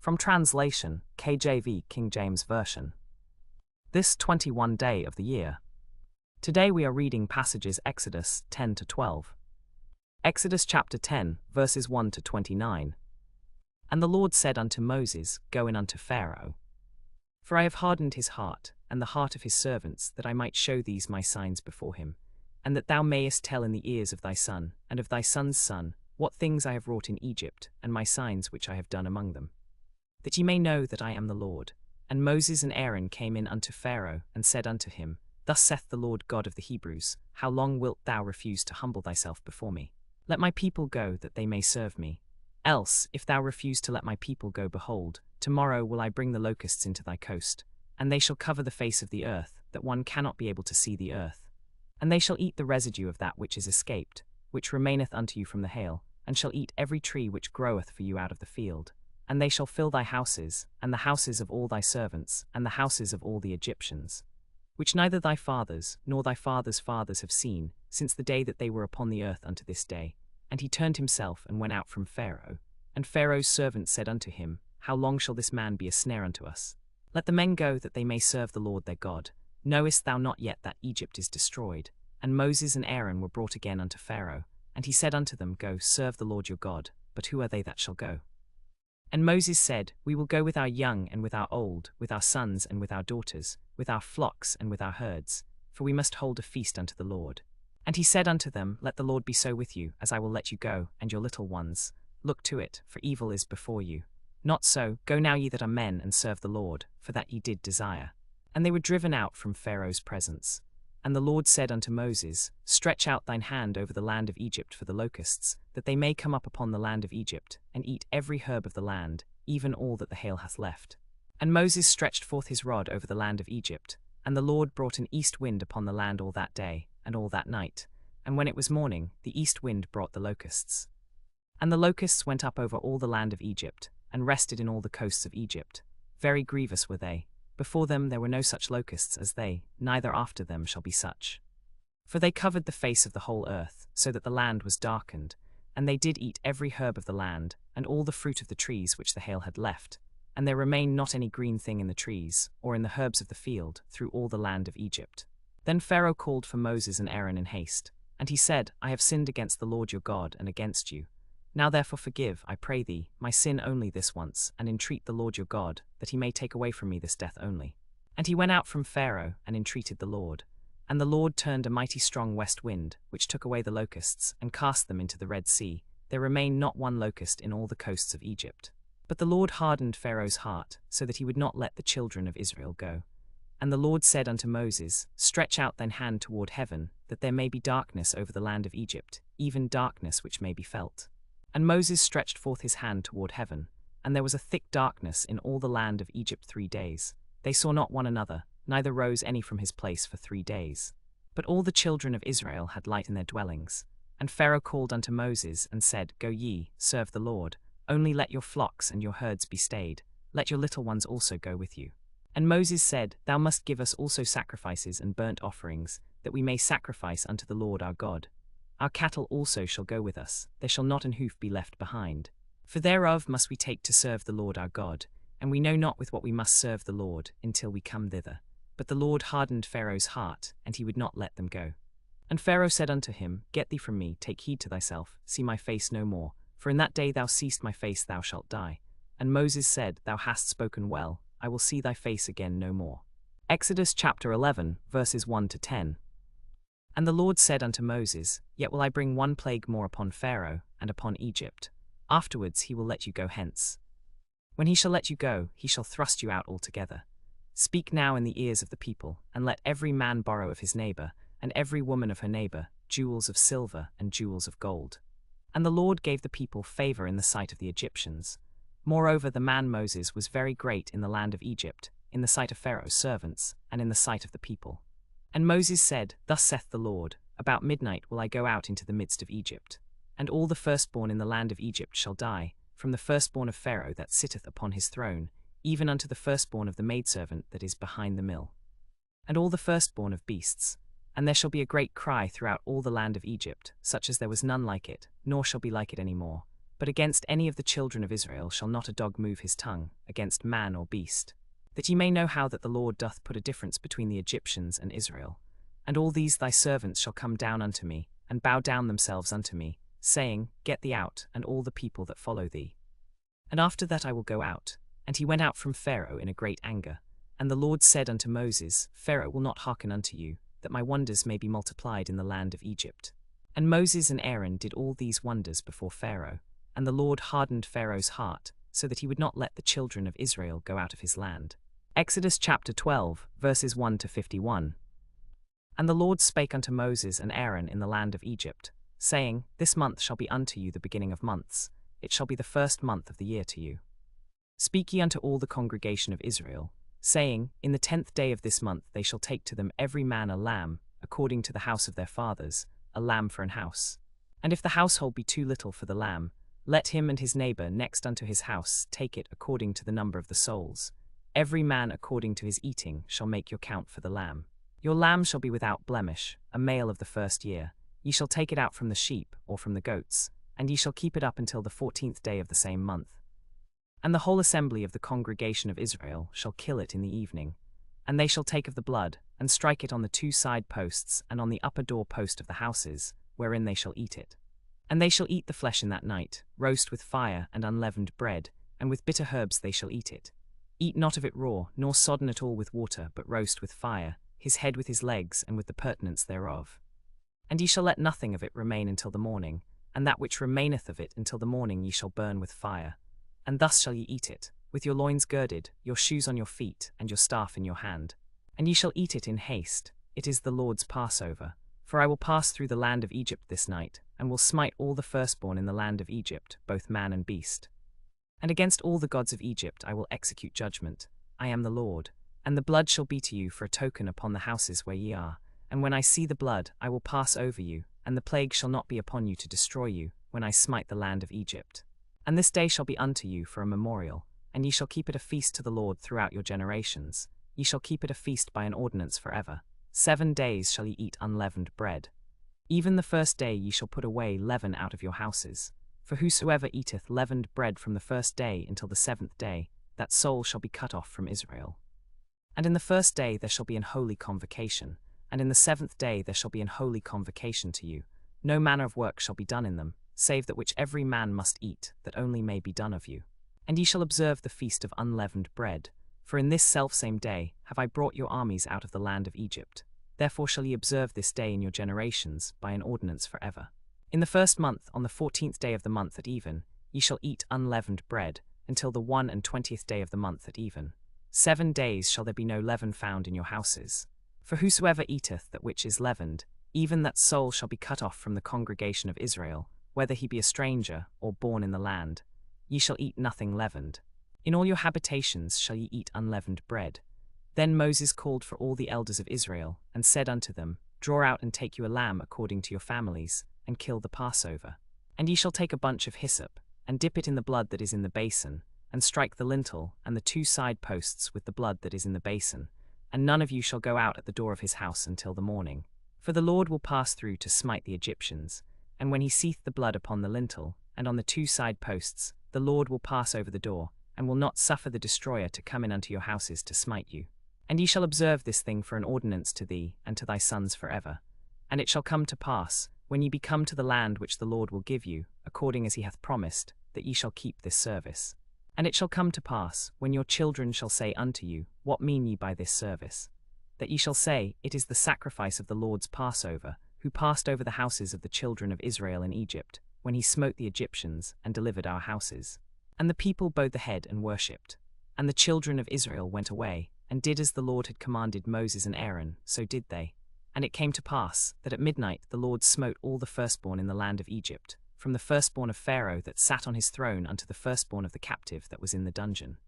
From translation, KJV King James Version. This 21 day of the year. Today we are reading passages Exodus 10 to 12. Exodus chapter 10, verses 1 to 29. And the Lord said unto Moses, Go in unto Pharaoh. For I have hardened his heart, and the heart of his servants, that I might show these my signs before him, and that thou mayest tell in the ears of thy son, and of thy son's son, what things I have wrought in Egypt, and my signs which I have done among them. That ye may know that I am the Lord. And Moses and Aaron came in unto Pharaoh, and said unto him, Thus saith the Lord God of the Hebrews, How long wilt thou refuse to humble thyself before me? Let my people go, that they may serve me. Else, if thou refuse to let my people go, behold, tomorrow will I bring the locusts into thy coast, and they shall cover the face of the earth, that one cannot be able to see the earth. And they shall eat the residue of that which is escaped, which remaineth unto you from the hail, and shall eat every tree which groweth for you out of the field. And they shall fill thy houses, and the houses of all thy servants, and the houses of all the Egyptians, which neither thy fathers nor thy fathers' fathers have seen, since the day that they were upon the earth unto this day. And he turned himself and went out from Pharaoh. And Pharaoh's servants said unto him, How long shall this man be a snare unto us? Let the men go, that they may serve the Lord their God. Knowest thou not yet that Egypt is destroyed? And Moses and Aaron were brought again unto Pharaoh. And he said unto them, Go, serve the Lord your God. But who are they that shall go? And Moses said, We will go with our young and with our old, with our sons and with our daughters, with our flocks and with our herds, for we must hold a feast unto the Lord. And he said unto them, Let the Lord be so with you, as I will let you go, and your little ones. Look to it, for evil is before you. Not so, go now ye that are men, and serve the Lord, for that ye did desire. And they were driven out from Pharaoh's presence. And the Lord said unto Moses, Stretch out thine hand over the land of Egypt for the locusts, that they may come up upon the land of Egypt, and eat every herb of the land, even all that the hail hath left. And Moses stretched forth his rod over the land of Egypt, and the Lord brought an east wind upon the land all that day, and all that night. And when it was morning, the east wind brought the locusts. And the locusts went up over all the land of Egypt, and rested in all the coasts of Egypt. Very grievous were they. Before them there were no such locusts as they, neither after them shall be such. For they covered the face of the whole earth, so that the land was darkened, and they did eat every herb of the land, and all the fruit of the trees which the hail had left, and there remained not any green thing in the trees, or in the herbs of the field, through all the land of Egypt. Then Pharaoh called for Moses and Aaron in haste, and he said, I have sinned against the Lord your God and against you. Now therefore forgive, I pray thee, my sin only this once, and entreat the Lord your God, that he may take away from me this death only. And he went out from Pharaoh, and entreated the Lord. And the Lord turned a mighty strong west wind, which took away the locusts, and cast them into the Red Sea. There remained not one locust in all the coasts of Egypt. But the Lord hardened Pharaoh's heart, so that he would not let the children of Israel go. And the Lord said unto Moses, Stretch out thine hand toward heaven, that there may be darkness over the land of Egypt, even darkness which may be felt. And Moses stretched forth his hand toward heaven, and there was a thick darkness in all the land of Egypt 3 days. They saw not one another, neither rose any from his place for 3 days. But all the children of Israel had light in their dwellings. And Pharaoh called unto Moses, and said, Go ye, serve the Lord, only let your flocks and your herds be stayed, let your little ones also go with you. And Moses said, Thou must give us also sacrifices and burnt offerings, that we may sacrifice unto the Lord our God. Our cattle also shall go with us, there shall not an hoof be left behind. For thereof must we take to serve the Lord our God, and we know not with what we must serve the Lord, until we come thither. But the Lord hardened Pharaoh's heart, and he would not let them go. And Pharaoh said unto him, Get thee from me, take heed to thyself, see my face no more, for in that day thou seest my face thou shalt die. And Moses said, Thou hast spoken well, I will see thy face again no more. Exodus chapter 11, verses 1 to 10. And the Lord said unto Moses, Yet will I bring one plague more upon Pharaoh, and upon Egypt. Afterwards he will let you go hence. When he shall let you go, he shall thrust you out altogether. Speak now in the ears of the people, and let every man borrow of his neighbor, and every woman of her neighbor, jewels of silver and jewels of gold. And the Lord gave the people favor in the sight of the Egyptians. Moreover, the man Moses was very great in the land of Egypt, in the sight of Pharaoh's servants, and in the sight of the people. And Moses said, Thus saith the Lord, About midnight will I go out into the midst of Egypt. And all the firstborn in the land of Egypt shall die, from the firstborn of Pharaoh that sitteth upon his throne, even unto the firstborn of the maidservant that is behind the mill. And all the firstborn of beasts. And there shall be a great cry throughout all the land of Egypt, such as there was none like it, nor shall be like it any more. But against any of the children of Israel shall not a dog move his tongue, against man or beast. That ye may know how that the Lord doth put a difference between the Egyptians and Israel. And all these thy servants shall come down unto me, and bow down themselves unto me, saying, Get thee out, and all the people that follow thee. And after that I will go out. And he went out from Pharaoh in a great anger. And the Lord said unto Moses, Pharaoh will not hearken unto you, that my wonders may be multiplied in the land of Egypt. And Moses and Aaron did all these wonders before Pharaoh. And the Lord hardened Pharaoh's heart, so that he would not let the children of Israel go out of his land. Exodus chapter 12, verses 1 to 51. And the Lord spake unto Moses and Aaron in the land of Egypt, saying, This month shall be unto you the beginning of months, it shall be the first month of the year to you. Speak ye unto all the congregation of Israel, saying, In the 10th day of this month they shall take to them every man a lamb, according to the house of their fathers, a lamb for an house. And if the household be too little for the lamb, let him and his neighbour next unto his house take it according to the number of the souls. Every man according to his eating shall make your count for the lamb. Your lamb shall be without blemish, a male of the first year. Ye shall take it out from the sheep, or from the goats, and ye shall keep it up until the 14th day of the same month. And the whole assembly of the congregation of Israel shall kill it in the evening. And they shall take of the blood, and strike it on the 2 side posts and on the upper door post of the houses, wherein they shall eat it. And they shall eat the flesh in that night, roast with fire and unleavened bread, and with bitter herbs they shall eat it. Eat not of it raw, nor sodden at all with water, but roast with fire, his head with his legs, and with the purtenance thereof. And ye shall let nothing of it remain until the morning, and that which remaineth of it until the morning ye shall burn with fire. And thus shall ye eat it, with your loins girded, your shoes on your feet, and your staff in your hand. And ye shall eat it in haste, it is the Lord's Passover. For I will pass through the land of Egypt this night, and will smite all the firstborn in the land of Egypt, both man and beast. And against all the gods of Egypt I will execute judgment. I am the Lord. And the blood shall be to you for a token upon the houses where ye are. And when I see the blood, I will pass over you, and the plague shall not be upon you to destroy you, when I smite the land of Egypt. And this day shall be unto you for a memorial, and ye shall keep it a feast to the Lord throughout your generations. Ye shall keep it a feast by an ordinance forever. 7 days shall ye eat unleavened bread. Even the first day ye shall put away leaven out of your houses. For whosoever eateth leavened bread from the first day until the 7th day, that soul shall be cut off from Israel. And in the first day there shall be an holy convocation, and in the 7th day there shall be an holy convocation to you. No manner of work shall be done in them, save that which every man must eat, that only may be done of you. And ye shall observe the feast of unleavened bread. For in this selfsame day have I brought your armies out of the land of Egypt. Therefore shall ye observe this day in your generations, by an ordinance forever. In the 1st month, on the 14th day of the month at even, ye shall eat unleavened bread, until the 21st day of the month at even. 7 days shall there be no leaven found in your houses. For whosoever eateth that which is leavened, even that soul shall be cut off from the congregation of Israel, whether he be a stranger, or born in the land. Ye shall eat nothing leavened. In all your habitations shall ye eat unleavened bread. Then Moses called for all the elders of Israel, and said unto them, Draw out and take you a lamb according to your families, and kill the Passover. And ye shall take a bunch of hyssop, and dip it in the blood that is in the basin, and strike the lintel and the 2 side posts with the blood that is in the basin. And none of you shall go out at the door of his house until the morning. For the Lord will pass through to smite the Egyptians. And when he seeth the blood upon the lintel, and on the 2 side posts, the Lord will pass over the door, and will not suffer the destroyer to come in unto your houses to smite you. And ye shall observe this thing for an ordinance to thee, and to thy sons forever. And it shall come to pass, when ye be come to the land which the Lord will give you, according as he hath promised, that ye shall keep this service. And it shall come to pass, when your children shall say unto you, What mean ye by this service? That ye shall say, It is the sacrifice of the Lord's Passover, who passed over the houses of the children of Israel in Egypt, when he smote the Egyptians, and delivered our houses. And the people bowed the head and worshipped. And the children of Israel went away, and did as the Lord had commanded Moses and Aaron, so did they. And it came to pass, that at midnight the Lord smote all the firstborn in the land of Egypt, from the firstborn of Pharaoh that sat on his throne unto the firstborn of the captive that was in the dungeon.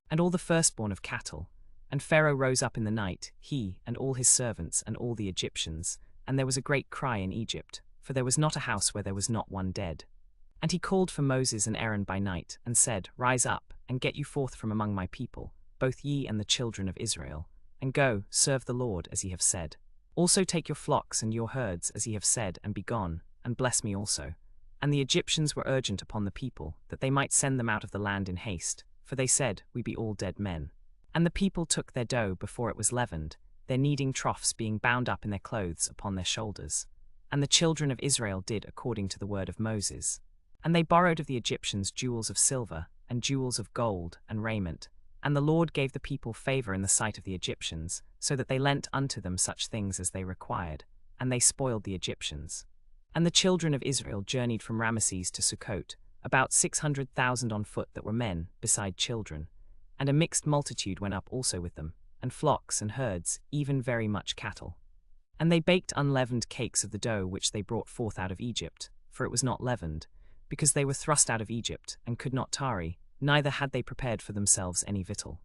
And all the firstborn of cattle. And Pharaoh rose up in the night, he, and all his servants, and all the Egyptians, and there was a great cry in Egypt, for there was not a house where there was not one dead. And he called for Moses and Aaron by night, and said, Rise up, and get you forth from among my people, both ye and the children of Israel, and go, serve the Lord as ye have said. Also take your flocks and your herds as ye have said, and be gone, and bless me also. And the Egyptians were urgent upon the people, that they might send them out of the land in haste, for they said, We be all dead men. And the people took their dough before it was leavened, their kneading troughs being bound up in their clothes upon their shoulders. And the children of Israel did according to the word of Moses. And they borrowed of the Egyptians jewels of silver, and jewels of gold, and raiment. And the Lord gave the people favor in the sight of the Egyptians, so that they lent unto them such things as they required, and they spoiled the Egyptians. And the children of Israel journeyed from Ramesses to Sukkot, about 600,000 on foot that were men, beside children. And a mixed multitude went up also with them, and flocks and herds, even very much cattle. And they baked unleavened cakes of the dough which they brought forth out of Egypt, for it was not leavened, because they were thrust out of Egypt, and could not tarry, neither had they prepared for themselves any victual.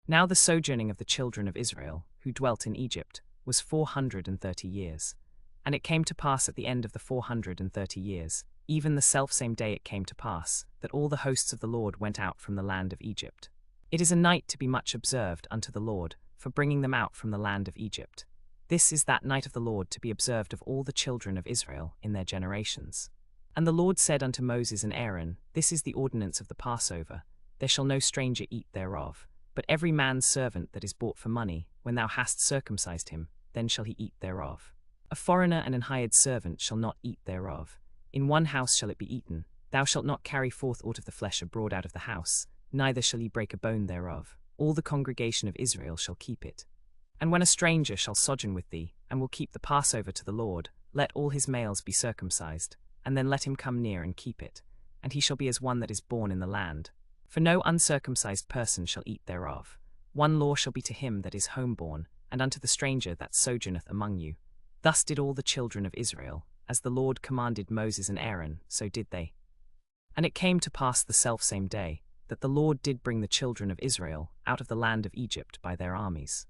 Now the sojourning of the children of Israel, who dwelt in Egypt, was 430 years. And it came to pass at the end of the 430 years, even the selfsame day it came to pass, that all the hosts of the Lord went out from the land of Egypt. It is a night to be much observed unto the Lord, for bringing them out from the land of Egypt. This is that night of the Lord to be observed of all the children of Israel in their generations. And the Lord said unto Moses and Aaron, This is the ordinance of the Passover. There shall no stranger eat thereof, but every man's servant that is bought for money, when thou hast circumcised him, then shall he eat thereof. A foreigner and an hired servant shall not eat thereof. In one house shall it be eaten. Thou shalt not carry forth aught of the flesh abroad out of the house, neither shall ye break a bone thereof. All the congregation of Israel shall keep it. And when a stranger shall sojourn with thee, and will keep the Passover to the Lord, let all his males be circumcised, and then let him come near and keep it, and he shall be as one that is born in the land. For no uncircumcised person shall eat thereof. One law shall be to him that is homeborn, and unto the stranger that sojourneth among you. Thus did all the children of Israel, as the Lord commanded Moses and Aaron, so did they. And it came to pass the selfsame day, that the Lord did bring the children of Israel out of the land of Egypt by their armies.